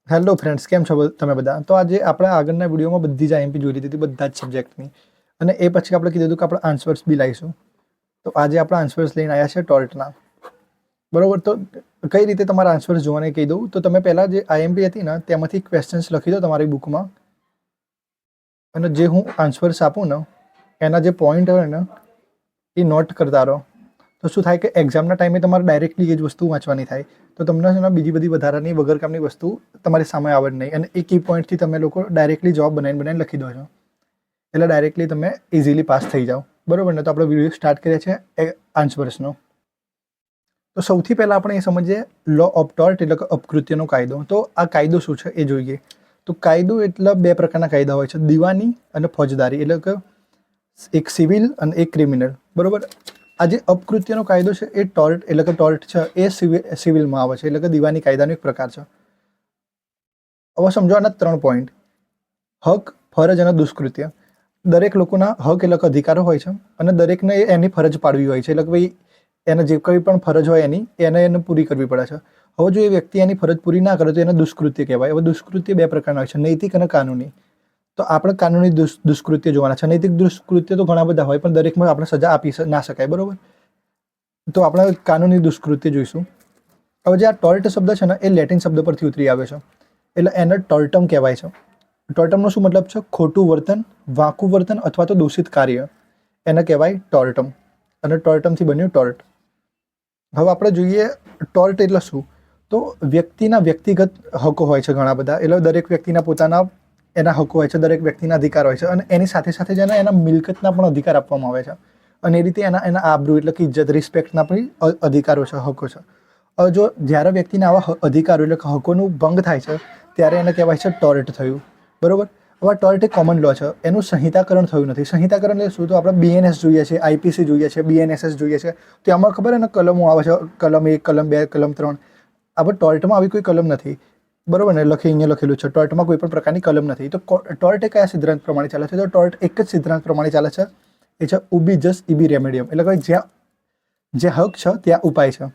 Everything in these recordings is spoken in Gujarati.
હેલો ફ્રેન્ડ્સ, કેમ છો તમે બધા? તો આજે આપણે આગળના વિડીયોમાં બધી જ આઈએમપી જોઈ લીધી હતી, બધા જ સબ્જેક્ટની. અને એ પછી આપણે કીધું હતું કે આપણે આન્સર્સ બી લાવીશું. તો આજે આપણે આન્સર્સ લઈને આવ્યા છે ટોર્ટના. બરોબર, તો કઈ રીતે તમારા આન્સર્સ જોવાને કહી દઉં. તો તમે પહેલાં જે આઈએમપી હતી ને તેમાંથી ક્વેશ્ચન્સ લખી દો તમારી બુકમાં, અને જે હું આન્સર્સ આપું ને એના જે પોઈન્ટ હોય ને એ નોટ કરતા રહો. તો શું થાય કે એક્ઝામના ટાઈમે તમારે ડાયરેક્ટલી એ જ વસ્તુ વાંચવાની થાય. તો તમને છે ને બીજી બધી વધારાની વગર કામની વસ્તુ તમારી સામે આવે જ નહીં. અને એ કી પોઈન્ટથી તમે લોકો ડાયરેક્ટલી જવાબ બનાવીને લખી દો છો, એટલે ડાયરેક્ટલી તમે ઇઝીલી પાસ થઈ જાઓ. બરોબર ને? તો આપણે વિડીયો સ્ટાર્ટ કરીએ છીએ આન્સર્સનો. તો સૌથી પહેલાં આપણે એ સમજીએ લો ઓફ ટોર્ટ, એટલે કે અપકૃત્યનો કાયદો. તો આ કાયદો શું છે એ જોઈએ. તો કાયદો એટલે બે પ્રકારના કાયદા હોય છે, દીવાની અને ફોજદારી. એટલે કે એક સિવિલ અને એક ક્રિમિનલ. બરોબર, આ જે અપકૃત્યનો કાયદો છે એ ટોર્ટ એટલે કે ટોર્ટ છે એ સિવિલમાં આવે છે, એટલે કે દીવાની કાયદાનો એક પ્રકાર છે. હવે સમજો આના 3 પોઈન્ટ: હક, ફરજ અને દુષ્કૃત્ય. દરેક લોકોના હક એટલે કે અધિકારો હોય છે, અને દરેકને એની ફરજ પાડવી હોય છે. એટલે કે ભાઈ એને જે કંઈ પણ ફરજ હોય એને પૂરી કરવી પડે છે. હવે જો એ વ્યક્તિ એની ફરજ પૂરી ના કરે તો એને દુષ્કૃત્ય કહેવાય. હવે દુષ્કૃત્ય બે પ્રકારના હોય છે, નૈતિક અને કાનૂની. તો આપણે કાનૂની દુષ્કૃત્ય જોવાના છે. નૈતિક દુષ્કૃત્ય તો ઘણા બધા હોય, પણ દરેકમાં આપણે સજા આપી ના શકાય. બરોબર, તો આપણે કાનૂની દુષ્કૃત્ય જોઈશું. હવે જે આ ટોર્ટ શબ્દ છે ને એ લેટિન શબ્દ પરથી ઉતરી આવ્યો છે, એટલે એને ટોર્ટમ કહેવાય છે. ટોર્ટમનો શું મતલબ છે? ખોટું વર્તન, વાંકું વર્તન અથવા તો દૂષિત કાર્ય, એને કહેવાય ટોર્ટમ. અને ટોર્ટમથી બન્યું ટોર્ટ. હવે આપણે જોઈએ ટોર્ટ એટલે શું. તો વ્યક્તિના વ્યક્તિગત હકો હોય છે ઘણા બધા. એટલે દરેક વ્યક્તિના પોતાના એના હકો હોય છે, દરેક વ્યક્તિના અધિકાર હોય છે, અને એની સાથે સાથે જેને એના મિલકતના પણ અધિકાર આપવામાં આવે છે. અને એ રીતે એના આબરૂ એટલે કે ઇજ્જત, રિસ્પેક્ટના પણ અધિકારો છે, હકો છે. હવે જો જ્યારે વ્યક્તિના આવા અધિકારો એટલે કે હકોનું ભંગ થાય છે ત્યારે એને કહેવાય છે ટોર્ટ થયું. બરોબર, હવે ટોર્ટ એ કોમન લો છે, એનું સંહિતાકરણ થયું નથી. સંહિતાકરણ એટલે શું? તો આપણે બીએનએસ જોઈએ છે, આઈપીસી જોઈએ છે, બીએનએસએસ જોઈએ છે. તો એમાં ખબર ને કલમો આવે છે, કલમ 1, કલમ 2, કલમ 3. આપણે ટોર્ટમાં આવી કોઈ કલમ નથી. બરોબર ને? અહીંયા લખેલું છે, ટોર્ટમાં કોઈ પણ પ્રકારની કલમ નથી. તો ટોર્ટ એ કયા સિદ્ધાંત પ્રમાણે ચાલે છે? તો ટોર્ટ એક જ સિદ્ધાંત પ્રમાણે ચાલે છે, એ છે ઉબી જસ ઇબી રેમેડિયમ. એટલે કે જ્યાં જે હક છે ત્યાં ઉપાય છે.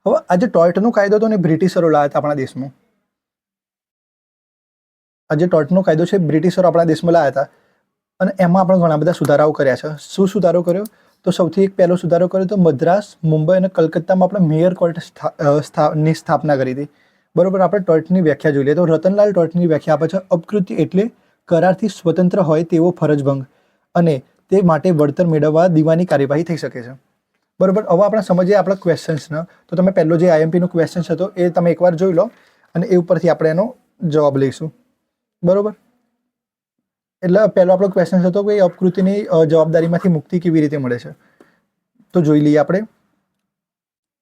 હવે આજે ટોર્ટનો કાયદો તો ને બ્રિટિશરો લાવ્યા હતા આપણા દેશમાં. આજે ટોર્ટનો કાયદો છે બ્રિટિશરો આપણા દેશમાં લાવ્યા હતા, અને એમાં આપણે ઘણા બધા સુધારાઓ કર્યા છે. શું સુધારો કર્યો? તો સૌથી એક પહેલો સુધારો કર્યો તો મદ્રાસ, મુંબઈ અને કલકત્તામાં આપણે મેયર કોર્ટની સ્થાપના કરી હતી. બરોબર, આપણે ટોર્ટની વ્યાખ્યા જોઈ લઈએ. તો રતનલાલ ટોર્ટની વ્યાખ્યા આપે છે: અપકૃત્ય એટલે કરારથી સ્વતંત્ર હોય તેવો ફરજભંગ, અને તે માટે વળતર મેળવવા દીવાની કાર્યવાહી થઈ શકે છે. બરોબર, હવે આપણે સમજીએ આપણા ક્વેશ્ચન્સને. તો તમે પહેલો જે આઈએમપીનો ક્વેશ્ચન હતો એ તમે એકવાર જોઈ લો, અને એ ઉપરથી આપણે એનો જવાબ લઈશું. બરોબર, એટલે પહેલો આપણો ક્વેશ્ચન હતો કે અપકૃત્યની જવાબદારીમાંથી મુક્તિ કેવી રીતે મળે છે. તો જોઈ લઈએ આપણે.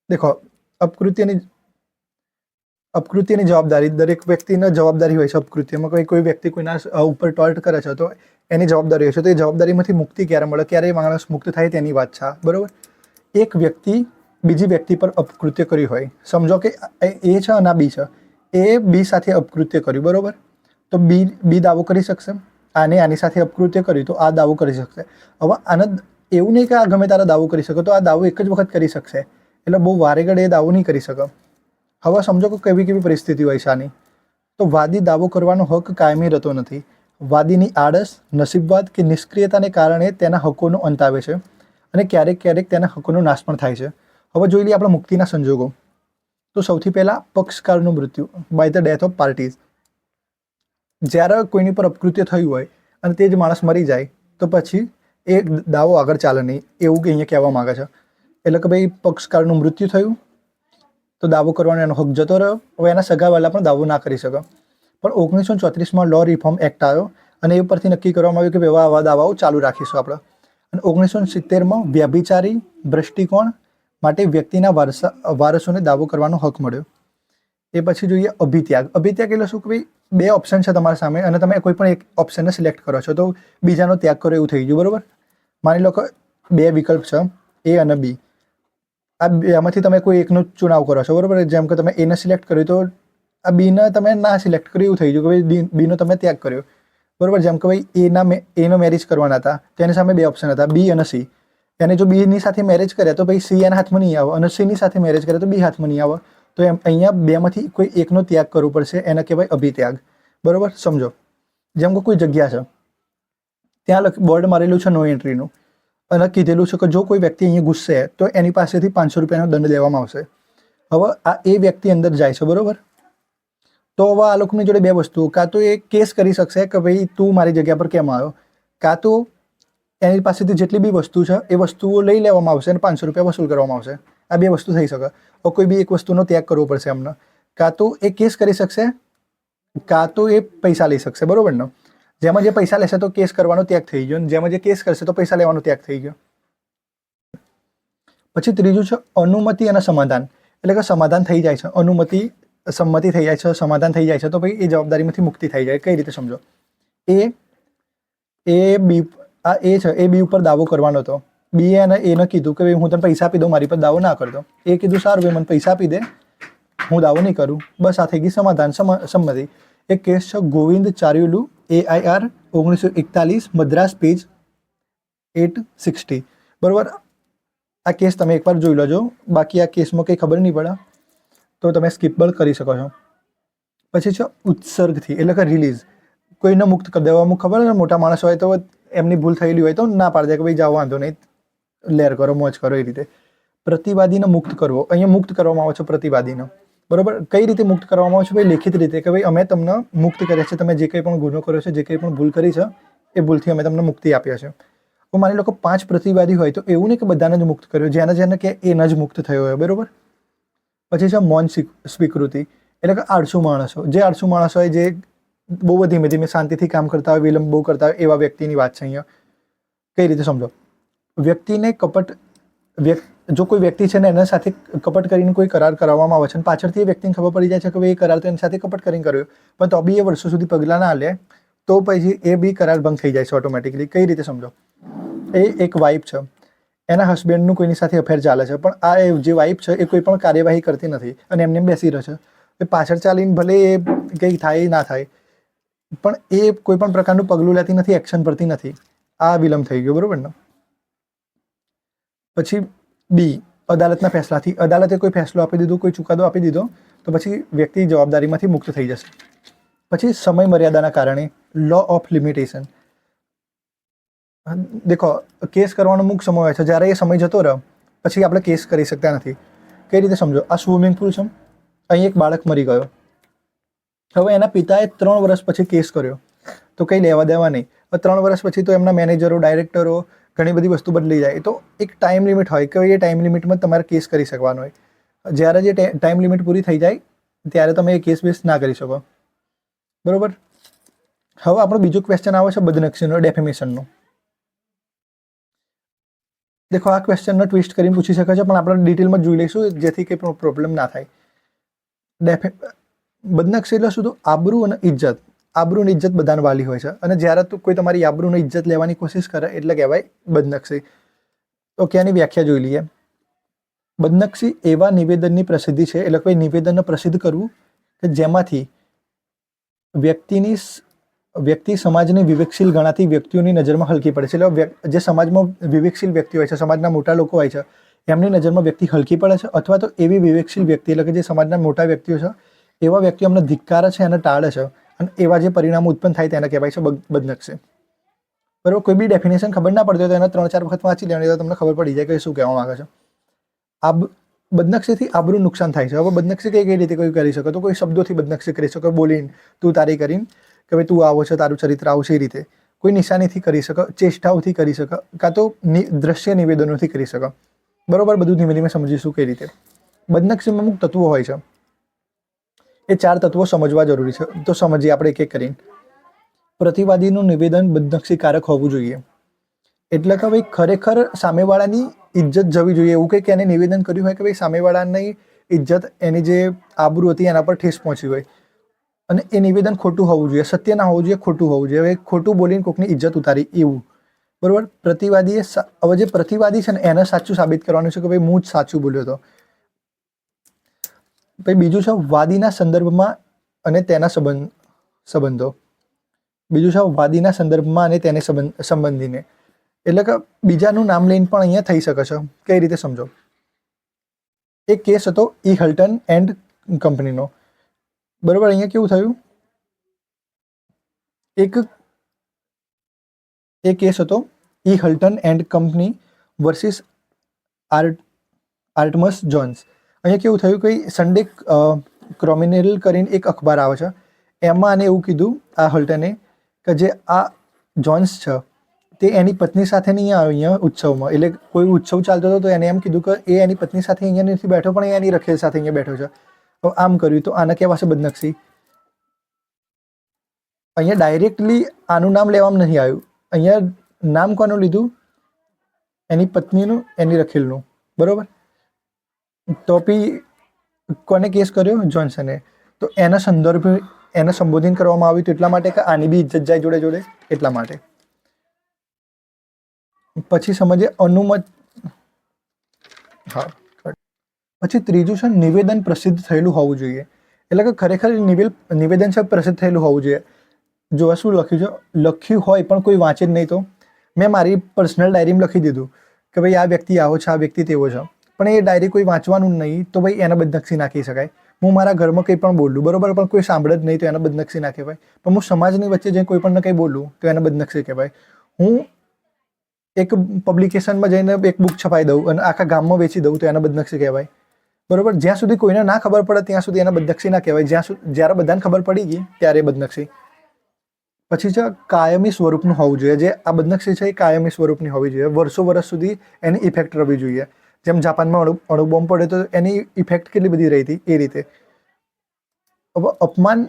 દેખો, અપકૃત્યની જવાબદારી, દરેક વ્યક્તિની જવાબદારી હોય છે. અપકૃત્યમાં કોઈ વ્યક્તિ કોઈના ઉપર ટોર્ટ કરે છે તો એની જવાબદારી હોય છે. તો એ જવાબદારીમાંથી મુક્તિ ક્યારે મળે, ક્યારે માણસ મુક્ત થાય તેની વાત છે. બરોબર, એક વ્યક્તિ બીજી વ્યક્તિ પર અપકૃત્ય કર્યું હોય. સમજો કે એ છે અને બી છે. એ બી સાથે અપકૃત્ય કર્યું. બરોબર, તો બી દાવો કરી શકશે. આની સાથે અપકૃત્ય કર્યું તો આ દાવો કરી શકશે. હવે આને એવું નહીં કે આ ગમે તારા દાવો કરી શકે, તો આ દાવો એક જ વખત કરી શકશે. એટલે બહુ વારે ઘડે એ દાવો નહીં કરી શકે. હવે સમજો કે કેવી પરિસ્થિતિ હોય છે આની. તો વાદી દાવો કરવાનો હક કાયમી રહેતો નથી. વાદીની આળસ, નસીબવાદ કે નિષ્ક્રિયતાને કારણે તેના હકોનો અંત આવે છે, અને ક્યારેક ક્યારેક તેના હકોનો નાશ પણ થાય છે. હવે જોઈ લઈએ આપણે મુક્તિના સંજોગો. તો સૌથી પહેલાં પક્ષકારનું મૃત્યુ by the death of parties. જ્યારે કોઈની પર અપકૃત્ય થયું હોય અને તે જ માણસ મરી જાય તો પછી એ દાવો આગળ ચાલે નહીં, એવું કે અહીંયા કહેવા માગે છે. એટલે કે ભાઈ પક્ષકારનું મૃત્યુ થયું તો દાવો કરવાનો એનો હક જતો રહ્યો. હવે એના સગાવાલા પણ દાવો ના કરી શકે. પણ 1934માં લો રિફોર્મ એક્ટ આવ્યો, અને એ પરથી નક્કી કરવામાં આવ્યું કે આવા દાવાઓ ચાલુ રાખીશું આપણે. અને 1970માં વ્યભિચારી દ્રષ્ટિકોણ માટે વ્યક્તિના વારસોને દાવો કરવાનો હક મળ્યો. એ પછી જોઈએ અભિત્યાગ. અભિત્યાગ એટલે શું કે ભાઈ બે ઓપ્શન છે તમારા સામે, અને તમે કોઈ પણ એક ઓપ્શનને સિલેક્ટ કરો છો તો બીજાનો ત્યાગ કરો એવું થઈ ગયું. બરોબર, માની લો કે બે વિકલ્પ છે, એ અને બી. આ બેમાંથી તમે કોઈ એકનો ચુનાવ કરો છો. બરોબર, જેમ કે તમે એને સિલેક્ટ કર્યું તો આ બીને તમે ના સિલેક્ટ કર્યું એવું થઈ ગયું કે ભાઈ બીનો તમે ત્યાગ કર્યો. બરોબર, જેમ કે ભાઈ એનો મેરેજ કરવાના હતા, તેની સામે બે ઓપ્શન હતા, બી અને સી. એને જો બીની સાથે મેરેજ કર્યા તો ભાઈ સી એના હાથમાં નહીં આવે, અને સીની સાથે મેરેજ કરે તો બી હાથમાં નહીં આવે. તો એમ અહીંયા બેમાંથી કોઈ એકનો ત્યાગ કરવો પડશે, એને કહેવાય અભિત્યાગ. બરોબર, સમજો. જેમ કે કોઈ જગ્યા છે, ત્યાં બોર્ડ મારેલું છે નો એન્ટ્રીનું, અને કીધેલું છે કે જો કોઈ વ્યક્તિ અહીંયા ઘૂસશે તો એની પાસેથી 500 રૂપિયાનો દંડ લેવામાં આવશે. હવે આ એ વ્યક્તિ અંદર જાય છે, બરોબર. તો હવે આ લોકોની જોડે બે વસ્તુઓ, કાં તો એ કેસ કરી શકશે કે ભાઈ તું મારી જગ્યા પર કેમ આવ્યો, કાં તો એની પાસેથી જેટલી બી વસ્તુ છે એ વસ્તુઓ લઈ લેવામાં આવશે અને 500 રૂપિયા વસૂલ કરવામાં આવશે. આ બે વસ્તુ થઈ શકે. તો કોઈ બી એક વસ્તુનો ત્યાગ કરવો પડશે એમને. કાં તો એ કેસ કરી શકશે, કાં તો એ પૈસા લઈ શકશે, બરોબર ને. જેમાં જે પૈસા લેશે તો કેસ કરવાનો ત્યાગ થઈ ગયો, અને જેમાં જે કેસ કરશે તો પૈસા લેવાનો ત્યાગ થઈ ગયો. પછી ત્રીજું છે અનુમતિ અને સમાધાન. એટલે કે સમાધાન થઈ જાય છે, સંમતિ થઈ જાય છે, સમાધાન થઈ જાય છે, તો ભાઈ એ જવાબદારીમાંથી મુક્તિ થઈ જાય. કઈ રીતે સમજો. એ બી આ એ છે, એ બી ઉપર દાવો કરવાનો હતો. બીએ એને કીધું કે ભાઈ હું તને પૈસા આપી દઉં, મારી પર દાવો ના કરતો. એ કીધું સારું ભાઈ મને પૈસા આપી દે, હું દાવો નહીં કરું. બસ આ થઈ ગઈ સમાધાન, સંમતિ. એક કેસ છે ગોવિંદ ચાર્યુલુ AIR 1941 મદ્રાસ પેજ 860. બરોબર. આ કેસ તમે એકવાર જોઈ લેજો, બાકી આ કેસમાં કંઈ ખબર નહીં પડે તો તમે સ્કીપ પણ કરી શકો છો. પછી છે ઉત્સર્ગથી, એટલે કે રિલીઝ. કોઈને મુક્ત કરી દેવા. અમુક ખબર ને મોટા માણસ હોય તો એમની ભૂલ થયેલી હોય તો ના પાડી દે કે ભાઈ જાઓ વાંધો નહીં, લેર કરો, મોજ કરો. એ રીતે પ્રતિવાદીને મુક્ત કરવો. અહીંયા મુક્ત કરવામાં આવે છે પ્રતિવાદીને. બરોબર. કઈ રીતે મુક્ત કરવામાં આવે છે? ભાઈ લેખિત રીતે કે ભાઈ અમે તમને મુક્ત કર્યા છે, તમે જે કંઈ પણ ગુનો કર્યો છે, જે કંઈ પણ ભૂલ કરી છે એ ભૂલથી અમે તમને મુક્તિ આપ્યા છે. તો માની લો કે 5 પ્રતિવાદી હોય તો એવું નહીં કે બધાને જ મુક્ત કર્યો, જેને કે એને જ મુક્ત થયો હોય. બરોબર. પછી છે મૌન સ્વીકૃતિ, એટલે કે આળસુ માણસો. જે આળસુ માણસો હોય, જે બહુ ધીમે ધીમે શાંતિથી કામ કરતા હોય, વિલંબ બહુ કરતા હોય, એવા વ્યક્તિની વાત છે અહીંયા. કઈ રીતે સમજો. વ્યક્તિને જો કોઈ વ્યક્તિ છે ને એના સાથે કપટ કરીને કોઈ કરાર કરાવવામાં આવે છે અને પાછળથી એ વ્યક્તિને ખબર પડી જાય છે કે ભાઈ એ કરાર તો એની સાથે કપટ કરીને કર્યો, પણ તો બી એ વર્ષો સુધી પગલાં ના લે, તો પછી એ બી કરાર ભંગ થઈ જાય છે ઓટોમેટિકલી. કઈ રીતે સમજો. એ એક વાઇફ છે, એના હસબન્ડનું કોઈની સાથે અફેર ચાલે છે, પણ આ જે વાઇફ છે એ કોઈ પણ કાર્યવાહી કરતી નથી અને એમને બેસી રહે છે. એ પાછળ ચાલીને ભલે એ કંઈ થાય ના થાય, પણ એ કોઈ પણ પ્રકારનું પગલું લેતી નથી, એક્શન ભરતી નથી. આ વિલંબ થઈ ગયો. બરોબર ને. પછી બી અદાલતના ફેસલાથી. અદાલતે કોઈ ફેસલો આપી દીધો, કોઈ ચુકાદો આપી દીધો, તો પછી વ્યક્તિ જવાબદારીમાંથી મુક્ત થઈ જશે. પછી સમય મર્યાદાના કારણે લો ઓફ લિમિટેશન. દેખો, કેસ કરવાનો અમુક સમય હોય છે, જ્યારે એ સમય જતો રહે પછી આપણે કેસ કરી શકતા નથી. કઈ રીતે સમજો. આ સ્વિમિંગ પુલ છે, અહીં એક બાળક મરી ગયો. હવે એના પિતાએ 3 વર્ષ પછી કેસ કર્યો, તો કંઈ લેવા દેવા નહીં. 3 વર્ષ પછી તો એમના મેનેજરો, ડાયરેક્ટરો, ઘણી બધી વસ્તુ બદલી જાય. તો એક ટાઈમ લિમિટ હોય કે એ ટાઈમ લિમિટમાં તમારે કેસ કરી શકવાનો હોય. જ્યારે જે ટાઈમ લિમિટ પૂરી થઈ જાય ત્યારે તમે એ કેસ બેસ ના કરી શકો. બરોબર. હવે આપણો બીજો ક્વેશ્ચન આવે છે બદનક્ષીનો, ડેફેમેશનનો. દેખો, આ ક્વેશ્ચનનો ટ્વિસ્ટ કરીને પૂછી શકે છે, પણ આપણે ડિટેલમાં જોઈ લઈશું જેથી કંઈ પ્રોબ્લેમ ના થાય. બદનક્ષી એટલે શું? તો આબરૂ અને ઇજ્જત. આબરૂ અને ઇજ્જત બધાને વાલી હોય છે, અને જ્યારે કોઈ તમારી આબરૂ અને ઇજ્જત લેવાની કોશિશ કરે એટલે કહેવાય બદનક્ષી. તો ક્યાંની વ્યાખ્યા જોઈ લઈએ. બદનક્ષી એવા નિવેદનની પ્રસિદ્ધિ છે, એટલે કોઈ નિવેદનને પ્રસિદ્ધ કરવું કે જેમાંથી વ્યક્તિ સમાજની વિવેકશીલ ગણાતી વ્યક્તિઓની નજરમાં હલકી પડે છે. એટલે જે સમાજમાં વિવેકશીલ વ્યક્તિ હોય છે, સમાજના મોટા લોકો હોય છે, એમની નજરમાં વ્યક્તિ હલકી પડે છે, અથવા તો એવી વિવેકશીલ વ્યક્તિ, એટલે કે જે સમાજના મોટા વ્યક્તિઓ છે એવા વ્યક્તિઓ અમને ધિક્કારે છે અને ટાળે છે, અને એવા જે પરિણામો ઉત્પન્ન થાય તેને કહેવાય છે બદનક્ષી. બરાબર. કોઈ બી ડેફિનેશન ખબર ના પડતી હોય તો એને 3-4 વખત વાંચી લેવાની, તો તમને ખબર પડી જાય કે શું કહેવા માંગે છે. બદનક્ષીથી આબરૂ નુકસાન થાય છે. હવે બદનક્ષી કઈ રીતે કોઈ કરી શકે? તો કોઈ શબ્દોથી બદનક્ષી કરી શકે, બોલીને, તું તારી કરીને, કે ભાઈ તું આવો છે, તારું ચરિત્ર આવું છે, એ રીતે. કોઈ નિશાનીથી કરી શકે, ચેષ્ટાઓથી કરી શકે, કાં તો દ્રશ્ય નિવેદનોથી કરી શકે. બરોબર. બધું ધીમે ધીમે સમજીશું કઈ રીતે. બદનક્ષીમાં અમુક તત્વો હોય છે, એ 4 તત્વો સમજવા જરૂરી છે. તો સમજીએ આપણે એક એક કરીને. પ્રતિવાદીનું નિવેદન બદનક્ષીકારક હોવું જોઈએ. એટલે કે ભાઈ ખરેખર સામેવાળાની ઇજ્જત જવી જોઈએ. એવું કંઈક એને નિવેદન કર્યું હોય કે ભાઈ સામેવાળાની ઇજ્જત, એની જે આબરૂ હતી એના પર ઠેસ પહોંચી હોય, અને એ નિવેદન ખોટું હોવું જોઈએ, સત્ય ના હોવું જોઈએ, ખોટું હોવું જોઈએ. હવે ખોટું બોલીને કોઈકની ઇજ્જત ઉતારી એવું. બરોબર. પ્રતિવાદીએ હવે જે પ્રતિવાદી છે ને એને સાચું સાબિત કરવાનું છે કે ભાઈ હું જ સાચું બોલ્યો હતો. પછી બીજું છે વાદીના સંદર્ભમાં અને તેના સંબંધો. બીજું છે વાદીના સંદર્ભમાં અને તેને સંબંધીને. એટલે કે બીજાનું નામ લઈને પણ અહીંયા થઈ શકે છે. કઈ રીતે સમજો. એક કેસ હતો ઈ હલ્ટન એન્ડ કંપનીનો, બરાબર. અહીંયા કેવું થયું, એક કેસ હતો ઈ હલ્ટન એન્ડ કંપની વર્સિસ આર્ટમસ જોન્સ. અહીંયા કેવું થયું કે સન્ડે ક્રોમિનલ કરીને એક અખબાર આવે છે, એમાં આને એવું કીધું આ હલ્ટને કે જે આ જોન્સ છે તે એની પત્ની સાથે નહીં આવે અહીંયા ઉત્સવમાં. એટલે કોઈ ઉત્સવ ચાલતો હતો તો એને એમ કીધું કે એ એની પત્ની સાથે અહીંયા નથી બેઠો પણ એ એની રખેલ સાથે અહીંયા બેઠો છે. તો આમ કર્યું તો આને કહેવાશે બદનક્ષી. અહીંયા ડાયરેક્ટલી આનું નામ લેવામાં નથી આવ્યું. અહીંયા નામ કોનું લીધું, એની પત્નીનું, એની રખેલનું, બરાબર. તો બી કોને કેસ કર્યો, જોન્સને. તો એના સંદર્ભે એને સંબોધન કરવામાં આવ્યું એટલા માટે કે આની બી ઇજ્જત જાય જોડે જોડે, એટલા માટે. પછી સમજીએ અનુમત. હા, પછી ત્રીજું છે નિવેદન પ્રસિદ્ધ થયેલું હોવું જોઈએ. એટલે કે ખરેખર નિવેદન છે પ્રસિદ્ધ થયેલું હોવું જોઈએ. જો શું લખ્યું છે, લખ્યું હોય પણ કોઈ વાંચે જ નહીં. તો મેં મારી પર્સનલ ડાયરીમાં લખી દીધું કે ભાઈ આ વ્યક્તિ આવો છે, આ વ્યક્તિ તેવો છે, પણ એ ડાયરી કોઈ વાંચવાનું નહીં, તો ભાઈ એને બદનક્ષી નાખી શકાય. હું મારા ઘરમાં કંઈ પણ બોલું, બરાબર, પણ કોઈ સાંભળે જ નહીં તો એને બદનક્ષી ના કહેવાય. પણ હું સમાજની વચ્ચે જઈને કોઈ પણ કંઈ બોલું તો એને બદનક્ષી કહેવાય. હું એક પબ્લિકેશનમાં જઈને એક બુક છપાઈ દઉં અને આખા ગામમાં વેચી દઉં તો એને બદનક્ષી કહેવાય, બરાબર. જ્યાં સુધી કોઈને ના ખબર પડે ત્યાં સુધી એને બદનક્ષી ના કહેવાય. જ્યારે બધાને ખબર પડી ગઈ ત્યારે બદનક્ષી. પછી છે કાયમી સ્વરૂપનું હોવું જોઈએ. જે આ બદનક્ષી છે એ કાયમી સ્વરૂપની હોવી જોઈએ. વર્ષો વર્ષ સુધી એની ઇફેક્ટ રહેવી જોઈએ. જેમ જાપાનમાં અણુબોમ્બ પડે તો એની ઇફેક્ટ કેટલી બધી રહી હતી એ રીતે. હવે અપમાન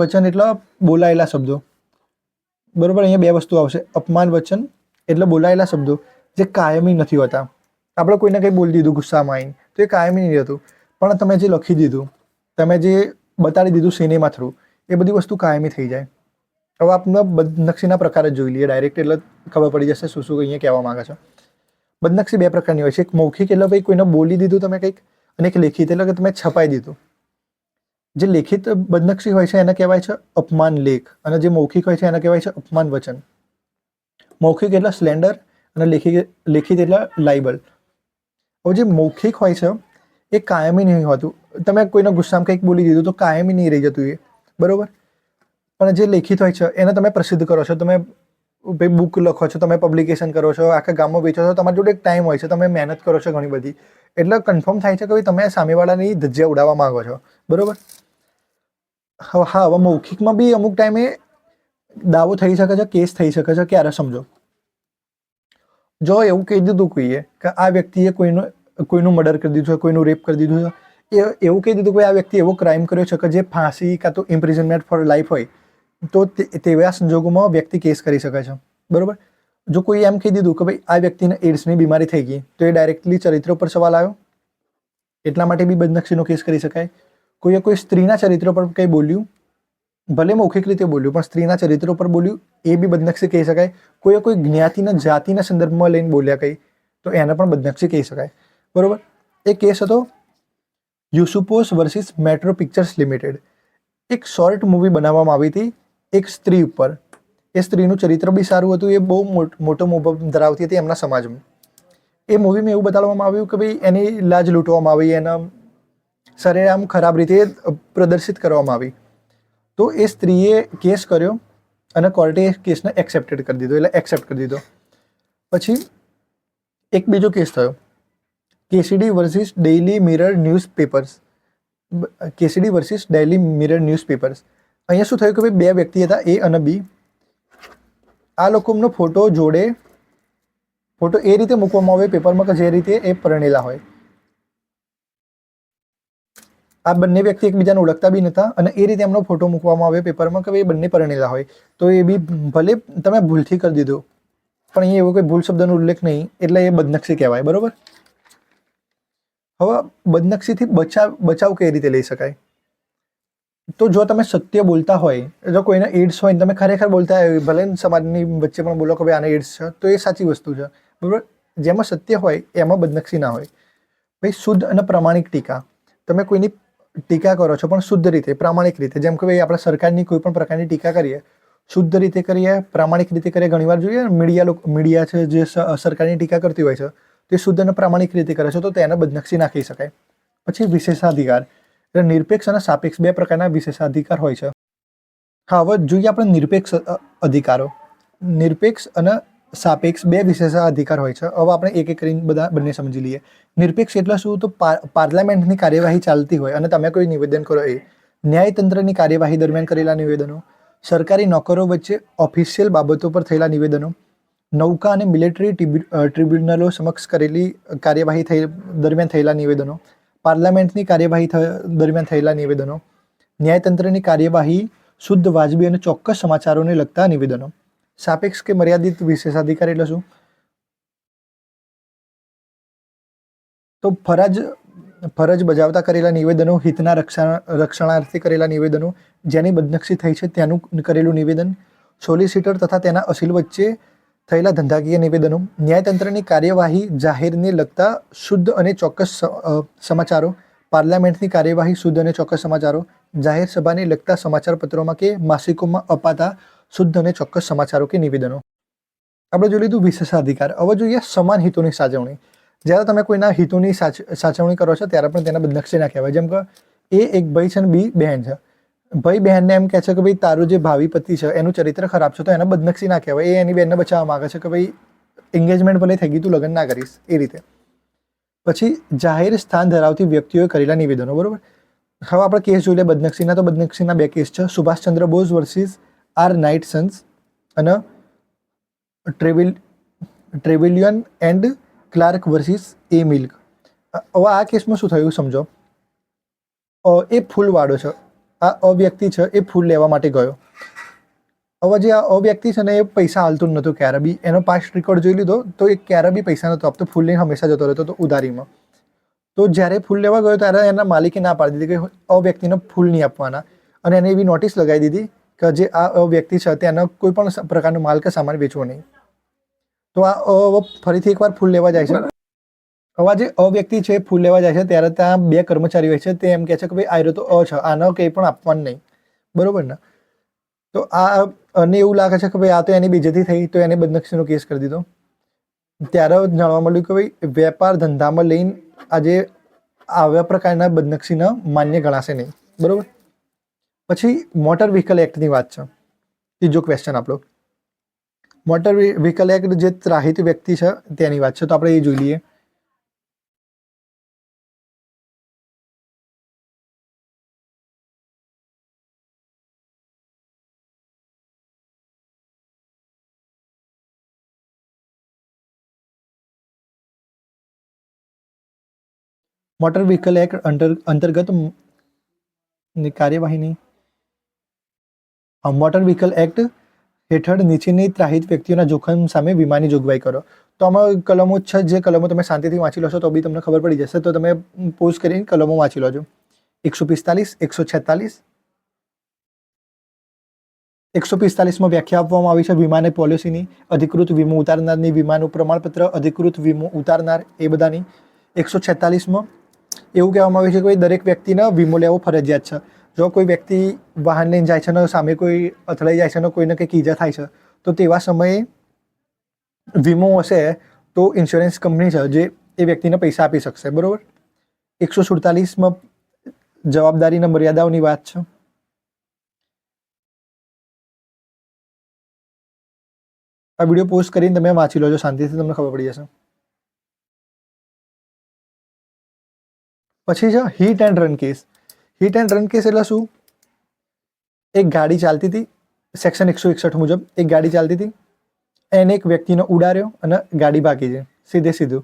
વચન એટલે બોલાયેલા શબ્દો, બરાબર. અહીંયા બે વસ્તુ આવશે. અપમાન વચન એટલે બોલાયેલા શબ્દો જે કાયમી નથી હોતા. આપણે કોઈને કંઈ બોલી દીધું ગુસ્સામાં આવીને તો એ કાયમી નહીં હતું, પણ તમે જે લખી દીધું, તમે જે બતાડી દીધું સિનેમા થ્રુ, એ બધી વસ્તુ કાયમી થઈ જાય. હવે આપણે બદનક્ષીના પ્રકાર જ જોઈ લઈએ ડાયરેક્ટ, એટલે ખબર પડી જશે શું શું અહીંયા કહેવા માંગે છે. બદનક્ષી બે પ્રકારની હોય છે. એક મૌખિક એટલે ભાઈ કોઈને બોલી દીધું તમે કંઈક, અને એક લેખિત એટલે કે તમે છપાઈ દીધું. જે લેખિત બદનક્ષી હોય છે એને કહેવાય છે અપમાન લેખ, અને જે મૌખિક હોય છે એને કહેવાય છે અપમાન વચન. મૌખિક એટલે સ્લેન્ડર અને લેખિત એટલે લાઇબલ. હવે જે મૌખિક હોય છે એ કાયમી નહીં હોતું. તમે કોઈને ગુસ્સામાં કંઈક બોલી દીધું તો કાયમી નહીં રહી જતું એ, બરાબર. પણ જે લેખિત હોય છે એને તમે પ્રસિદ્ધ કરો છો, તમે ભાઈ બુક લખો છો, તમે પબ્લિકેશન કરો છો, આખા ગામમાં વેચો છો, તમારી જોડે એક ટાઈમ હોય છે, તમે મહેનત કરો છો ઘણી બધી, એટલે કન્ફર્મ થાય છે કે તમે સામેવાળાની ધજ્જિયા ઉડાવવા માંગો છો, બરાબર. હા, હવે મૌખિકમાં બી અમુક ટાઈમે દાવો થઈ શકે છે, કેસ થઈ શકે છે. ક્યારે સમજો, જો એવું કહી દીધું કોઈએ કે આ વ્યક્તિએ કોઈનું મર્ડર કરી દીધું છે, કોઈનું રેપ કરી દીધું છે, એવું કહી દીધું કે આ વ્યક્તિ એવો ક્રાઇમ કર્યો છે કે જે ફાંસી કાં તો ઇમ્પ્રિઝનમેન્ટ ફોર લાઈફ હોય, તો તેવા સંજોગોમાં વ્યક્તિ કેસ કરી શકે છે, બરાબર. જો કોઈ એમ કહી દીધું કે ભાઈ આ વ્યક્તિને એડ્સની બીમારી થઈ ગઈ, તો એ ડાયરેક્ટલી ચરિત્ર પર સવાલ આવ્યો, એટલા માટે બી બદનક્ષીનો કેસ કરી શકાય. કોઈએ કોઈ સ્ત્રીના ચરિત્ર પર કંઈ બોલ્યું, ભલે મૌખિક રીતે બોલ્યું પણ સ્ત્રીના ચરિત્રો પર બોલ્યું, એ બી બદનક્ષી કહી શકાય. કોઈએ કોઈ જ્ઞાતિના જાતિના સંદર્ભમાં લઈને બોલ્યા કંઈ, તો એને પણ બદનક્ષી કહી શકાય, બરાબર. એ કેસ હતો યુસુપોસ વર્સિસ મેટ્રો પિક્ચર્સ લિમિટેડ. એક શોર્ટ મૂવી બનાવવામાં આવી હતી એક સ્ત્રી ઉપર. એ સ્ત્રીનું ચરિત્ર બી સારું હતું, એ બહુ મોટો મોભ ધરાવતી હતી એમના સમાજમાં. એ મૂવીમાં એવું બતાવવામાં આવ્યું કે ભાઈ એની લાજ લૂંટવામાં આવી, એના સરેઆમ ખરાબ રીતે પ્રદર્શિત કરવામાં આવી. તો એ સ્ત્રીએ કેસ કર્યો અને કોર્ટે એ કેસને એક્સેપ્ટ કરી દીધો. પછી એક બીજો કેસ થયો, કેસીડી વર્સિસ ડેઇલી મિરર ન્યૂઝપેપર્સ. અહીંયા શું થયું કે ભાઈ બે વ્યક્તિ હતા, એ અને બી. આ લોકોનો ફોટો એ રીતે મૂકવામાં આવે પેપરમાં કે જે રીતે એ પરણેલા હોય. આ બંને વ્યક્તિ એકબીજાને ઓળખતા બી નહોતા અને એ રીતે એમનો ફોટો મૂકવામાં આવે પેપરમાં કે ભાઈ બંને પરણેલા હોય. તો એ બી ભલે તમે ભૂલથી કરી દીધો, પણ અહીંયા એવો કોઈ ભૂલ શબ્દનો ઉલ્લેખ નહીં, એટલે એ બદનક્ષી કહેવાય, બરાબર. હવે બદનક્ષીથી બચાવ કઈ રીતે લઈ શકાય? તો જો તમે સત્ય બોલતા હોય, જો કોઈને એડ્સ હોય, તમે ખરેખર બોલતા હોય, ભલે સમાજની વચ્ચે પણ બોલો કે ભાઈ આને એડ્સ છે, તો એ સાચી વસ્તુ છે, બરાબર. જેમાં સત્ય હોય એમાં બદનક્ષી ના હોય. ભાઈ શુદ્ધ અને પ્રામાણિક ટીકા. તમે કોઈની ટીકા કરો છો પણ શુદ્ધ રીતે, પ્રામાણિક રીતે. જેમ કે ભાઈ આપણે સરકારની કોઈ પણ પ્રકારની ટીકા કરીએ, શુદ્ધ રીતે કરીએ, પ્રામાણિક રીતે કરીએ. ઘણીવાર જોઈએ મીડિયા છે જે સરકારની ટીકા કરતી હોય છે, તે શુદ્ધ અને પ્રામાણિક રીતે કરે છે તો તેને બદનક્ષી ના કહી શકાય. પછી વિશેષાધિકાર, એટલે નિરપેક્ષ અને સાપેક્ષ બે પ્રકારના વિશેષાધિકાર હોય છે. હા, હવે જોઈએ આપણે નિરપેક્ષ અધિકારો. નિરપેક્ષ અને સાપેક્ષ બે વિશેષાધિકાર હોય છે. હવે આપણે એક એક કરીને બંને સમજી લઈએ. નિરપેક્ષ એટલે શું? તો પાર્લામેન્ટની કાર્યવાહી ચાલતી હોય અને તમે કોઈ નિવેદન કરો એ, ન્યાયતંત્રની કાર્યવાહી દરમિયાન કરેલા નિવેદનો, સરકારી નોકરો વચ્ચે ઓફિશિયલ બાબતો પર થયેલા નિવેદનો, નૌકા અને મિલિટરી ટ્રિબ્યુનલો સમક્ષ કરેલી કાર્યવાહી દરમિયાન થયેલા નિવેદનો, પાર્લામેન્ટની કાર્યવાહી દરમિયાન થયેલા નિવેદનો, ન્યાયતંત્રની કાર્યવાહી, શુદ્ધ, વાજબી અને ચોક્કસ સમાચારોને લગતા નિવેદનો. સાપેક્ષ કે મર્યાદિત વિશેષાધિકાર એટલે શું? તો ફરજ બજાવતા કરેલા નિવેદનો, હિતના રક્ષણાર્થે કરેલા નિવેદનો, જેની બદનક્ષી થઈ છે તેનું કરેલું નિવેદન, સોલિસિટર તથા તેના અસીલ વચ્ચે થયેલા ધંધાકીય નિવેદનો, ન્યાયતંત્રની કાર્યવાહી જાહેરને લગતા શુદ્ધ અને ચોક્કસ સમાચારો, પાર્લામેન્ટની કાર્યવાહી શુદ્ધ અને ચોક્કસ સમાચારો, જાહેર સભાને લગતા સમાચાર પત્રોમાં કે માસિકોમાં અપાતા શુદ્ધ અને ચોક્કસ સમાચારો કે નિવેદનો. આપણે જોઈ લીધું વિશેષાધિકાર. હવે જોઈએ સમાન હિતોની સાચવણી. જ્યારે તમે કોઈના હિતોની સાચવણી કરો છો ત્યારે પણ તેને બદનક્ષી ના કહેવાય. જેમ કે એ એક ભાઈ છે અને બી બહેન છે. ભાઈ બહેનને એમ કહે છે કે ભાઈ તારું જે ભાવિ પતિ છે એનું ચરિત્ર ખરાબ છે, તો એને બદનક્ષી ના કહેવાય. એ એની બહેનને બચાવવા માંગે છે કે ભાઈ એંગેજમેન્ટ ભલે થઈ ગઈ, તું લગ્ન ના કરીશ, એ રીતે. પછી જાહેર સ્થાન ધરાવતી વ્યક્તિઓએ કરેલા નિવેદનો, બરોબર. હવે આપણે કેસ જોઈ લે બદનક્ષીના. તો બદનક્ષીના બે કેસ છે, Subhash Chandra Bose versus R Knight sons અને Trevelyan and Clark versus A milk. હવે આ કેસમાં શું થયું સમજો. એ ફૂલવાળો છે, આ અવ્યક્તિ છે, એ ફૂલ લેવા માટે ગયો. હવે જે આ અવ્યક્તિ છે ને એ પૈસા હાલતું નહોતું ક્યારે બી. એનો પાસ્ટ રેકોર્ડ જોઈ લીધો તો એ ક્યારે બી પૈસા નહોતો આપતો, ફૂલ લઈને હંમેશા જતો રહેતો હતો ઉધારીમાં. તો જ્યારે ફૂલ લેવા ગયો ત્યારે એના માલિકે ના પાડી દીધી કે અવ્યક્તિને ફૂલ નહીં આપવાના, અને એને એવી નોટિસ લગાવી દીધી કે જે આ અવ્યક્તિ છે તેનો કોઈ પણ પ્રકારનો માલ કે સામાન વેચવો નહીં. તો આ ફરીથી એકવાર ફૂલ લેવા જાય છે. હવે જે અવ્યક્તિ છે ફૂલ લેવા જાય છે ત્યારે ત્યાં બે કર્મચારી હોય છે. તે એમ કહે છે કે ભાઈ આયરો તો અ છે, આનો કંઈ પણ આપવાનું નહીં, બરોબર ને. તો અને એવું લાગે છે કે ભાઈ આ તો એની બેઇજ્જતી થઈ, તો એને બદનક્ષીનો કેસ કરી દીધો. ત્યારે જાણવા મળ્યું કે ભાઈ વેપાર ધંધામાં લઈને આજે આવા પ્રકારના બદનક્ષીના માન્ય ગણાશે નહીં, બરોબર. પછી મોટર વ્હીકલ એક્ટની વાત છે. ત્રીજો ક્વેશ્ચન આપણો મોટર વ્હીકલ એક્ટ, જે ત્રાહિત વ્યક્તિ છે તેની વાત છે. તો આપણે એ જોઈ લઈએ. મોટર વ્હીકલ એક્ટ અંતર્ગત કાર્યવાહીની મોટર વ્હીકલ એક્ટ હેઠળ નીચેની ત્રાહિત વ્યક્તિઓના જોખમ સામે વીમાની જોગવાઈ કરો. તો આમાં કલમો છે, જે કલમો તમે શાંતિથી વાંચી લો છો તો બી તમને ખબર પડી જશે. તો તમે પોઝ કરીને કલમો વાંચી લોજો. 145, 146, 145માં વ્યાખ્યા આપવામાં આવી છે વીમાની પોલિસીની, અધિકૃત વીમો ઉતારનારની, વીમાનું પ્રમાણપત્ર, અધિકૃત વીમો ઉતારનાર, એ બધાની. 146માં એવું કહેવામાં આવ્યું છે કે ભાઈ દરેક વ્યક્તિને વીમો લેવો ફરજિયાત છે. જો કોઈ વ્યક્તિ વાહન લઈને જાય છે ને સામે કોઈ અથડાઈ જાય છે ને કોઈને કંઈક ઈજા થાય છે તો તેવા સમયે વીમો હશે તો ઇન્સ્યોરન્સ કંપની છે જે એ વ્યક્તિને પૈસા આપી શકશે, બરોબર. 147માં જવાબદારીના મર્યાદાઓની વાત છે. આ વિડીયો પોસ્ટ કરીને તમે વાંચી લોજો શાંતિથી, તમને ખબર પડી જશે. પછી છે hit and run case. Hit and run case એટલે શું? એક ગાડી ચાલતી હતી, સેક્શન 161 મુજબ એક ગાડી ચાલતી હતી, એને એક વ્યક્તિને ઉડાડ્યો અને ગાડી ભાગી છે સીધે સીધું.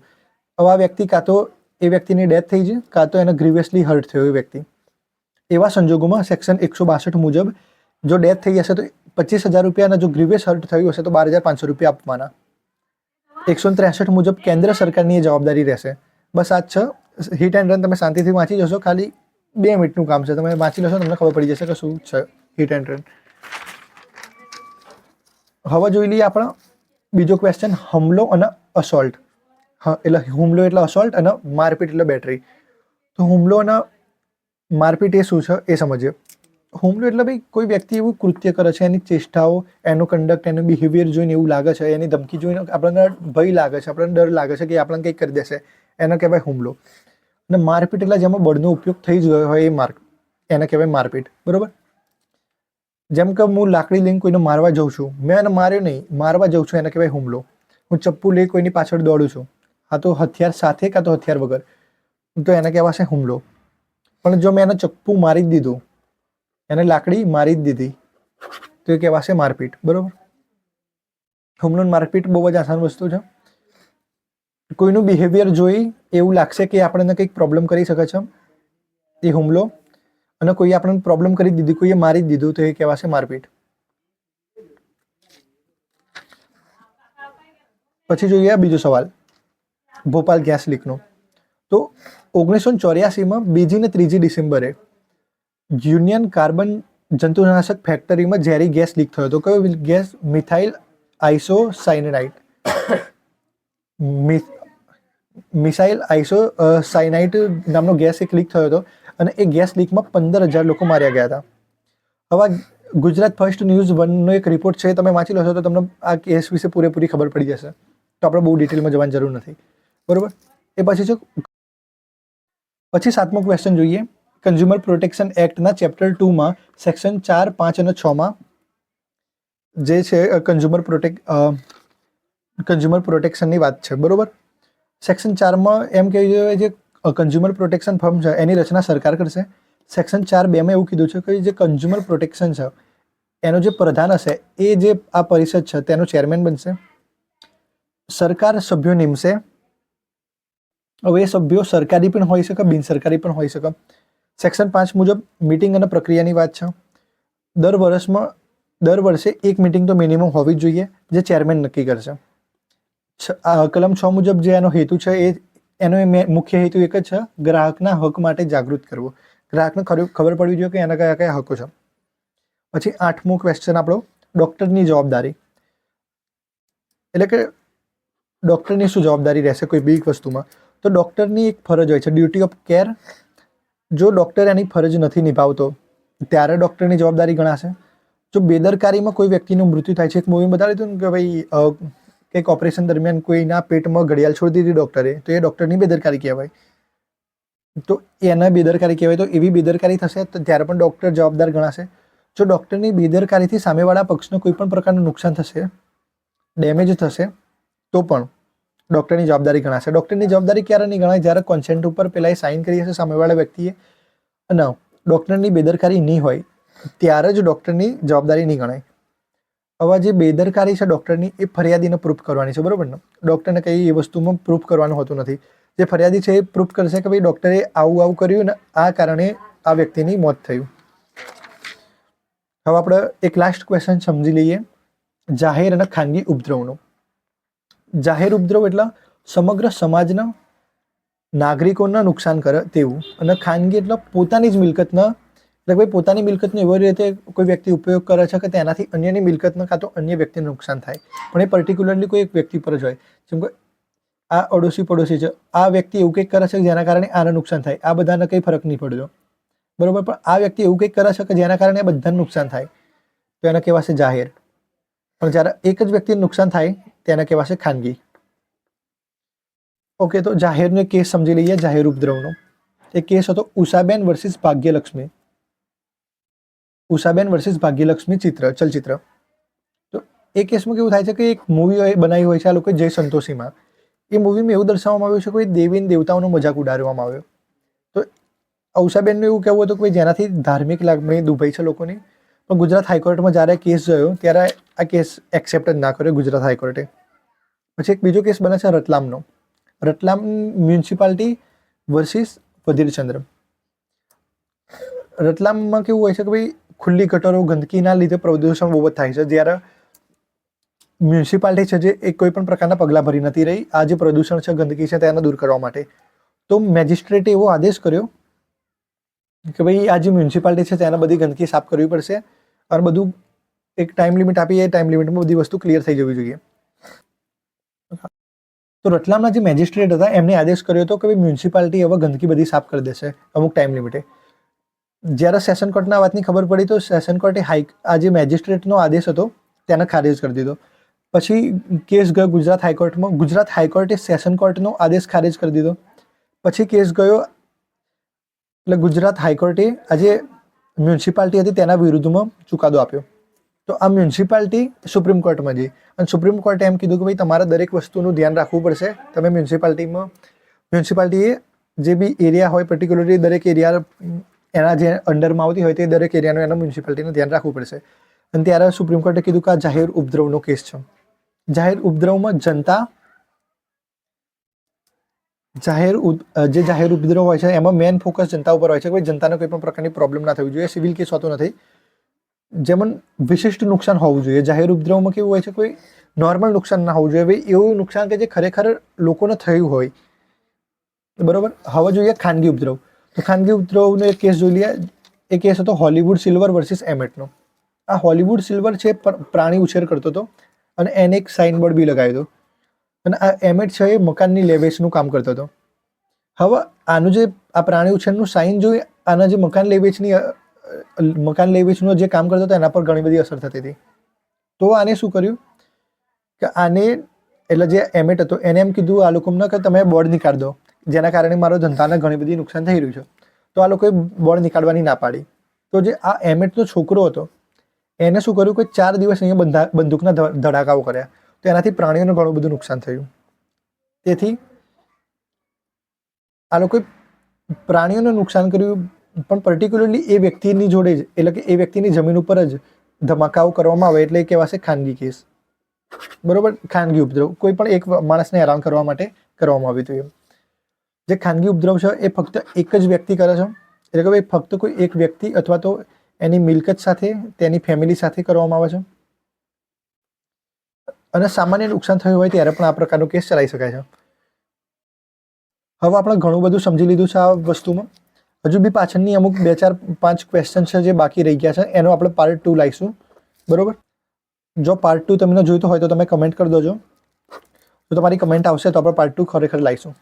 હવે આ વ્યક્તિ કાં તો એ વ્યક્તિની ડેથ થઈ છે કાં તો એને ગ્રીવિયસલી હર્ટ થયો એ વ્યક્તિ. એવા સંજોગોમાં સેક્શન 162 મુજબ જો ડેથ થઈ જશે તો 25,000 રૂપિયા અને જો ગ્રીવિયસ હર્ટ થયું હશે તો 12,500 રૂપિયા આપવાના. 163 મુજબ કેન્દ્ર સરકારની એ જવાબદારી રહેશે. બસ આ જ છે. હિટ એન્ડ રન તમે શાંતિથી વાંચી જશો, ખાલી 2 મિનિટનું કામ છે. તમે વાંચી લેશો તમને ખબર પડી જશે કે શું છે હિટ એન્ડ રન. હવે જોઈ લઈએ આપણે બીજો ક્વેશ્ચન, હુમલો અને અસોલ્ટ. હા, એટલે હુમલો એટલે અસોલ્ટ અને મારપીટ એટલે બેટરી. તો હુમલો અને મારપીટ એ શું છે એ સમજીએ. હુમલો એટલે ભાઈ કોઈ વ્યક્તિ એવું કૃત્ય કરે છે, એની ચેષ્ટાઓ, એનો કન્ડક્ટ, એનું બિહેવિયર જોઈને એવું લાગે છે, એની ધમકી જોઈને આપણને ભય લાગે છે, આપણને ડર લાગે છે કે આપણને કંઈક કરી દેશે, એને કહેવાય હુમલો. અને મારપીટ એટલે જેમાં બળનો ઉપયોગ થઈ જ ગયો હોય એને કહેવાય મારપીટ. બરોબર. જેમ કે હું લાકડી લઈને કોઈને મારવા જાઉં છું, મેં એને માર્યો નહીં, મારવા જાઉં છું, એને કહેવાય હુમલો. હું ચપ્પુ લઈ કોઈની પાછળ દોડું છું, આ તો હથિયાર સાથે કાં તો હથિયાર વગર, તો એને કહેવાશે હુમલો. પણ જો મેં એને ચપ્પુ મારી જ દીધું, એને લાકડી મારી જ દીધી, તો એ કહેવાશે મારપીટ. બરોબર. હુમલો મારપીટ બહુ જ આસાન વસ્તુ છે. કોઈનું બિહેવિયર જોઈ એવું લાગશે કે આપણને કંઈક પ્રોબ્લેમ કરી શકે છે, એ હુમલો. અને કોઈ આપણને પ્રોબ્લેમ કરી દીધી, કોઈએ મારી જ દીધું, તો એ કહેવાશે મારપીટ. પછી જોઈએ બીજો સવાલ, ભોપાલ ગેસ લીકનો. તો 1984માં 2જી અને 3જી ડિસેમ્બરે યુનિયન કાર્બન જંતુનાશક ફેક્ટરીમાં ઝેરી ગેસ લીક થયો હતો. કયો gas? Methyl isocyanide. Missile isocyanide નામનો ગેસ એક લીક થયો હતો અને એ ગેસ લીકમાં 15,000 લોકો માર્યા ગયા હતા. હવે ગુજરાત ફર્સ્ટ ન્યૂઝ 1નો એક રિપોર્ટ છે, તમે વાંચી લો છો તો તમને આ કેસ વિશે પૂરેપૂરી ખબર પડી જશે. તો આપણે બહુ ડિટેલમાં જવાની જરૂર નથી. બરોબર. એ પછી છે, પછી 7મો ક્વેશ્ચન જોઈએ. કન્ઝ્યુમર પ્રોટેક્શન એક્ટના ચેપ્ટર 2માં સેક્શન 4, 5 અને 6માં જે છે કન્ઝ્યુમર પ્રોટેક્શનની વાત છે. બરોબર. સેક્શન 4માં એમ કહ્યું છે જે કન્ઝ્યુમર પ્રોટેક્શન ફર્મ છે એની રચના સરકાર કરશે. સેક્શન 4(2) એવું કીધું છે કે જે કન્ઝ્યુમર પ્રોટેક્શન છે એનો જે પ્રધાન હશે એ જે આ પરિષદ છે તેનો ચેરમેન બનશે. સરકાર સભ્યો નિમશે. હવે એ સભ્યો સરકારી પણ હોઈ શકે, બિનસરકારી પણ હોઈ શકે. સેક્શન 5 મુજબ મીટિંગ અને પ્રક્રિયાની વાત છે. દર વર્ષે એક મીટિંગ તો મિનિમમ હોવી જ જોઈએ, જે ચેરમેન નક્કી કરશે. કલમ 6 મુજબ જે એનો હેતુ છે એનો મુખ્ય હેતુ એક જ છે, ગ્રાહકના હક માટે જાગૃત કરવો. ગ્રાહકને ખબર પડવી જોઈએ કે એના કયા કયા હકો છે. પછી 8મો ક્વેશ્ચન આપણો, ડૉક્ટરની જવાબદારી. એટલે કે ડૉક્ટરની શું જવાબદારી રહેશે કોઈ બી વસ્તુમાં? તો ડૉક્ટરની એક ફરજ હોય છે, ડ્યુટી ઓફ કેર. જો ડૉક્ટર એની ફરજ નથી નિભાવતો ત્યારે ડૉક્ટરની જવાબદારી ગણાશે. જો બેદરકારીમાં કોઈ વ્યક્તિનું મૃત્યુ થાય છે, એક મૂવી બતાવ્યું હતું ને કે ભાઈ કંઈક ઓપરેશન દરમિયાન કોઈના પેટમાં ઘડિયાળ છોડી દીધી ડૉક્ટરે, તો એ ડૉક્ટરની બેદરકારી કહેવાય. તો એના બેદરકારી કહેવાય. તો એવી બેદરકારી થશે તો ત્યારે પણ ડૉક્ટર જવાબદાર ગણાશે. જો ડૉક્ટરની બેદરકારીથી સામેવાળા પક્ષને કોઈ પણ પ્રકારનું નુકસાન થશે, ડેમેજ થશે, તો પણ ડૉક્ટરની જવાબદારી ગણાશે. ડૉક્ટરની જવાબદારી ક્યારે નહીં ગણાય? જ્યારે કોન્સેન્ટ ઉપર પહેલાં સાઇન કરી હશે સામેવાળા વ્યક્તિએ અને ડૉક્ટરની બેદરકારી નહીં હોય ત્યારે જ ડૉક્ટરની જવાબદારી નહીં ગણાય. હવે જે બેદરકારી છે ડૉક્ટરની એ ફરિયાદીને પ્રૂફ કરવાની છે. બરાબર ને? ડૉક્ટરને કંઈ એ વસ્તુમાં પ્રૂફ કરવાનું હોતું નથી. જે ફરિયાદી છે એ પ્રૂફ કરશે કે ભાઈ ડૉક્ટરે આવું કર્યું ને આ કારણે આ વ્યક્તિની મોત થયું. હવે આપણે એક લાસ્ટ ક્વેશ્ચન સમજી લઈએ, જાહેર અને ખાનગી ઉપદ્રવનો. જાહેર ઉપદ્રવ એટલે સમગ્ર સમાજના નાગરિકોને નુકસાન કરે તેવું, અને ખાનગી એટલે પોતાની જ મિલકતના, એટલે ભાઈ પોતાની મિલકતનો એવી રીતે કોઈ વ્યક્તિ ઉપયોગ કરે છે કે તેનાથી અન્યની મિલકતને કાં તો અન્ય વ્યક્તિને નુકસાન થાય, પણ એ પર્ટિક્યુલરલી કોઈ એક વ્યક્તિ પર જ હોય. જેમ કે આ અડોશી પડોશી છે, આ વ્યક્તિ એવું કંઈક કરે છે કે જેના કારણે આને નુકસાન થાય, આ બધાને કંઈ ફરક નહીં પડતો. બરોબર. પણ આ વ્યક્તિ એવું કંઈક કરે છે કે જેના કારણે આ બધાને નુકસાન થાય, તો એને કહેવાશે જાહેર. પણ જ્યારે એક જ વ્યક્તિને નુકસાન થાય તેને કહેવાશે ખાનગી. ઓકે, તો જાહેરનો કેસ સમજી લઈએ. જાહેર ઉપદ્રવનો એક કેસ હતો ઉષાબેન વર્સિસ ભાગ્યલક્ષ્મી. ઉષાબેન વર્સિસ ભાગ્યલક્ષ્મી ચલચિત્ર. તો એ કેસમાં કેવું થાય છે કે એક મૂવી બનાવી હોય છે આ લોકો જય સંતોષીમાં. એ મૂવીમાં એવું દર્શાવવામાં આવ્યું છે કે દેવી દેવતાઓનો મજાક ઉડાડવામાં આવ્યો. તો ઉષાબેનનું એવું કહેવું હતું કે જેનાથી ધાર્મિક લાગણી દુભાઈ છે લોકોની. પણ ગુજરાત હાઈકોર્ટમાં જ્યારે કેસ ગયો ત્યારે આ કેસ એક્સેપ્ટ જ ના કર્યો ગુજરાત હાઈકોર્ટે. પછી એક બીજો કેસ બને છે રતલામનો. Ratlam municipality versus Vadhirchandra. રતલામમાં કેવું હોય છે કે ભાઈ ખુલ્લી ગટરો, ગંદકીના લીધે પ્રદૂષણ બહુ જ થાય છે. જ્યારે મ્યુનિસિપાલિટી છે જે એ કોઈ પણ પ્રકારના પગલાં ભરી નથી રહી આ જે પ્રદૂષણ છે, ગંદકી છે તેને દૂર કરવા માટે. તો મેજિસ્ટ્રેટે એવો આદેશ કર્યો કે ભાઈ આ જે મ્યુનિસિપાલિટી છે તેને બધી ગંદકી સાફ કરવી પડશે અને બધું એક ટાઈમ લિમિટ આપી, એ ટાઈમ લિમિટમાં બધી વસ્તુ ક્લિયર થઈ જવી જોઈએ. તો રતલામના જે મેજિસ્ટ્રેટ હતા એમને આદેશ કર્યો હતો કે ભાઈ મ્યુનિસિપાલિટી હવે ગંદકી બધી સાફ કરી દેશે અમુક ટાઈમ લિમિટે. જ્યારે સેશન કોર્ટના વાતની ખબર પડી તો સેશન કોર્ટે આ જે મેજિસ્ટ્રેટનો આદેશ હતો તેને ખારેજ કરી દીધો. પછી કેસ ગયો ગુજરાત હાઈકોર્ટમાં. ગુજરાત હાઈકોર્ટે સેશન કોર્ટનો આદેશ ખારેજ કરી દીધો. પછી કેસ ગયો એટલે ગુજરાત હાઈકોર્ટે આજે મ્યુનિસિપાલિટી હતી તેના વિરુદ્ધમાં ચુકાદો આપ્યો. તો આ મ્યુનિસિપાલિટી સુપ્રીમ કોર્ટમાં જઈ અને સુપ્રીમ કોર્ટે એમ કીધું કે ભાઈ તમારે દરેક વસ્તુનું ધ્યાન રાખવું પડશે. તમે મ્યુનિસિપાલિટીએ જે બી એરિયા હોય પર્ટિક્યુલરલી દરેક એરિયા એના જે અંડરમાં આવતી હોય તે દરેક એરિયાનું એના મ્યુનિસિપાલિટીનું ધ્યાન રાખવું પડશે. અને ત્યારે સુપ્રીમ કોર્ટે કીધું કે આ જાહેર ઉપદ્રવનો કેસ છે. જાહેર ઉપદ્રવમાં જે જાહેર ઉપદ્રવ હોય છે એમાં મેન ફોકસ જનતા ઉપર હોય છે કે ભાઈ જનતાને કોઈ પણ પ્રકારની પ્રોબ્લેમ ના થવી જોઈએ. સિવિલ કેસ હોતો નથી. જેમાં વિશિષ્ટ નુકસાન હોવું જોઈએ. જાહેર ઉપદ્રવમાં કેવું હોય છે કોઈ નોર્મલ નુકસાન ના હોવું જોઈએ. ભાઈ એવું નુકસાન કે જે ખરેખર લોકોને થયું હોય. બરોબર. હવે જોઈએ ખાનગી ઉપદ્રવ. તો ખાનગી ઉપદ્રવનો એક કેસ જોઈ લઈએ. એ કેસ હતો હોલીવુડ સિલ્વર વર્સિસ એમેટનો. આ હોલીવુડ સિલ્વર છે પ્રાણી ઉછેર કરતો હતો અને એને એક સાઇનબોર્ડ બી લગાવ્યો હતો. અને આ એમેટ છે એ મકાનની લેવેચનું કામ કરતો હતો. હવે આનું જે આ પ્રાણી ઉછેરનું સાઇન જોઈ આના જે મકાન લેવેચનું જે કામ કરતો હતો એના પર ઘણી બધી અસર થતી હતી. તો આને શું કર્યું કે આને એટલે જે એમેટ હતો એને એમ કીધું આ લોકોને કે તમે બોર્ડ નીકાળ દો, જેના કારણે મારો ધંધાને ઘણી બધી નુકસાન થઈ રહ્યું છે. તો આ લોકોએ બોર્ડ નીકાળવાની ના પાડી. તો જે આ એમેટનો છોકરો હતો એને શું કર્યું કે 4 દિવસ અહીંયા બંદૂકના ધડાકાઓ કર્યા. તો એનાથી પ્રાણીઓને ઘણું બધું નુકસાન થયું. તેથી આ લોકોએ પ્રાણીઓને નુકસાન કર્યું પણ પર્ટિક્યુલરલી એ વ્યક્તિની જોડે જ એટલે કે એ વ્યક્તિની જમીન ઉપર જ ધમાકાઓ કરવામાં આવે એટલે એ કહેવાશે ખાનગી કેસ. બરોબર. ખાનગી ઉપદ્રવ કોઈ પણ એક માણસને હેરાન કરવા માટે કરવામાં આવ્યું હતું. જે ખાનગી ઉપદ્રવ છે એ ફક્ત એક જ વ્યક્તિ કરે છે. એટલે કે ભાઈ ફક્ત કોઈ એક વ્યક્તિ અથવા તો એની મિલકત સાથે તેની ફેમિલી સાથે કરવામાં આવે છે. અને સામાન્ય નુકસાન થયું હોય ત્યારે પણ આ પ્રકારનો કેસ ચલાવી શકાય છે. હવે આપણે ઘણું બધું સમજી લીધું છે આ વસ્તુમાં. હજુ બી પાછળની અમુક 2, 4, 5 ક્વેશ્ચન છે જે બાકી રહી ગયા છે એનો આપણે પાર્ટ 2 લાવીશું. બરોબર. જો પાર્ટ 2 તમને જોઈતો હોય તો તમે કમેન્ટ કરી દેજો. જો તમારી કમેન્ટ આવશે તો આપણે પાર્ટ 2 ખરેખર લાવીશું.